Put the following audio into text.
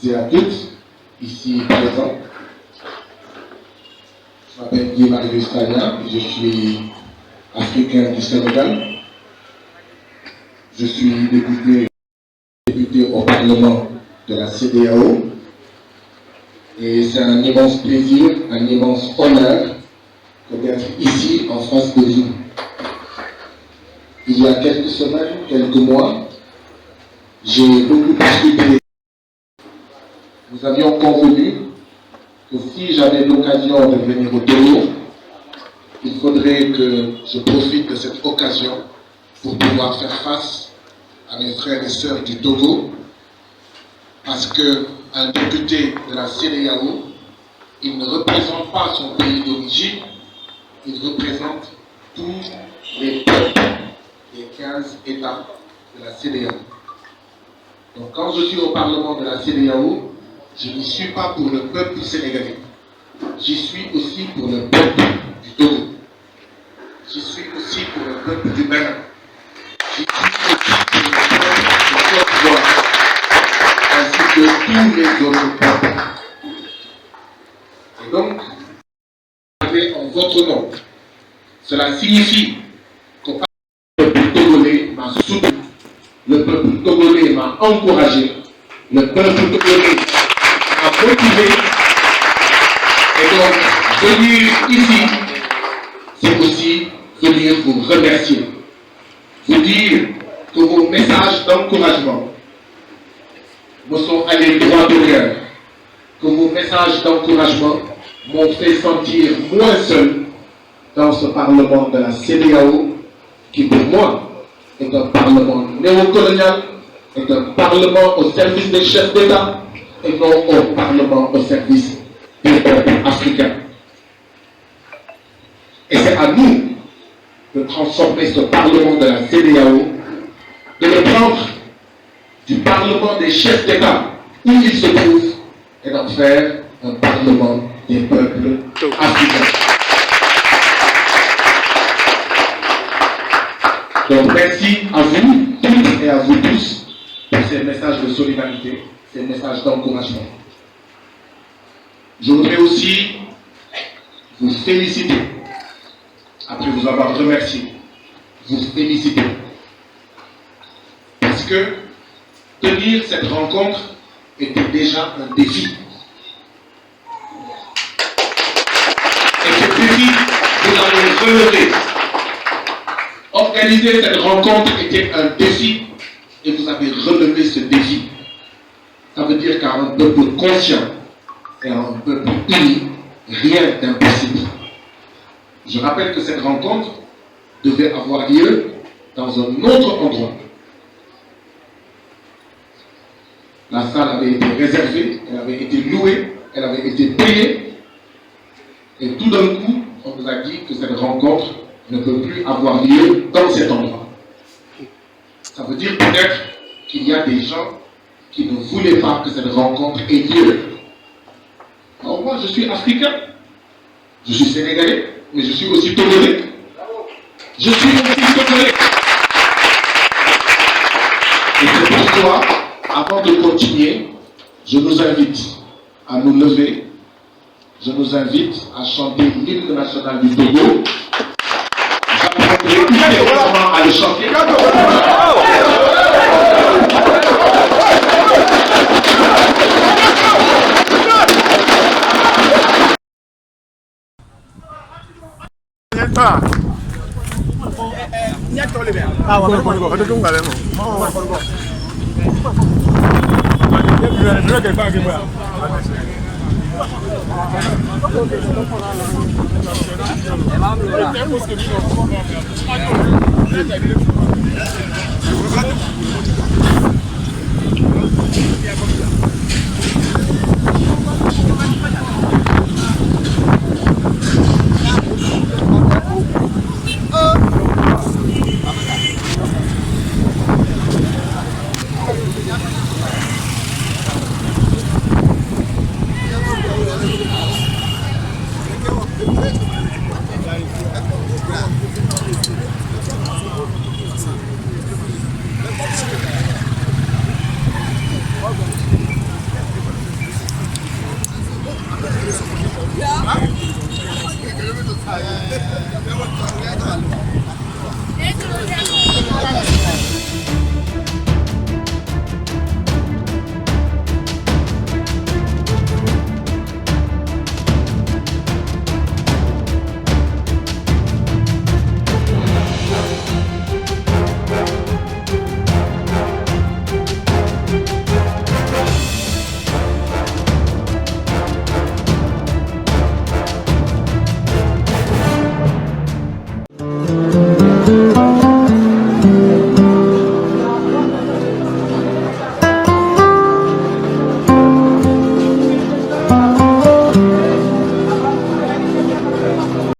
Et à toutes, ici présents. Je m'appelle Guy Marius Tania, je suis africain du Sénégal. Je suis député au Parlement de la CEDEAO. Et c'est un immense plaisir, un immense honneur d'être ici en face de vous. Il y a quelques semaines, quelques mois, j'ai beaucoup discuté. Nous avions convenu que si j'avais l'occasion de venir au Togo, il faudrait que je profite de cette occasion pour pouvoir faire face à mes frères et sœurs du Togo, parce qu'un député de la CEDEAO, il ne représente pas son pays d'origine, il représente tous les peuples des 15 États de la CEDEAO. Donc quand je suis au Parlement de la CEDEAO, je n'y suis pas pour le peuple sénégalais. J'y suis aussi pour le peuple du Togo. J'y suis aussi pour le peuple du Bénin. J'y suis aussi pour le peuple de Côte d'Ivoire, ainsi que tous les autres peuples. Et donc, parler en votre nom. Cela signifie que le peuple togolais m'a soutenu, le peuple togolais m'a encouragé, le peuple togolais m'a motivé. Et donc, venir ici, c'est aussi venir vous remercier. Vous dire que vos messages d'encouragement me sont allés droit au cœur. Que vos messages d'encouragement m'ont fait sentir moins seul dans ce Parlement de la CEDEAO, qui pour moi est un Parlement néocolonial, est un Parlement au service des chefs d'État, et non au Parlement au service des peuples africains. Et c'est à nous de transformer ce Parlement de la CEDEAO, de le prendre du Parlement des chefs d'État où il se trouve et d'en faire un Parlement des peuples africains. Donc merci à vous toutes et à vous tous pour ces messages de solidarité, ces messages d'encouragement. Je voudrais aussi vous féliciter, après vous avoir remercié, vous féliciter. Parce que tenir cette rencontre était déjà un défi. Et ce défi, vous l'avez relevé. Organiser cette rencontre était un défi et vous avez relevé ce défi. Ça veut dire qu'à un peuple conscient et à un peuple uni, rien d'impossible. Je rappelle que cette rencontre devait avoir lieu dans un autre endroit. La salle avait été réservée, elle avait été louée, elle avait été payée. Et tout d'un coup, on nous a dit que cette rencontre ne peut plus avoir lieu dans cet endroit. Ça veut dire peut-être qu'il y a des gens qui ne voulaient pas que cette rencontre ait lieu. Alors moi, je suis africain, je suis sénégalais, mais je suis aussi togolais. Je suis aussi togolais. Et c'est pourquoi, avant de continuer, je nous invite à nous lever, je nous invite à chanter l'hymne national du Togo. J'apprendrai immédiatement à le chanter. Ah,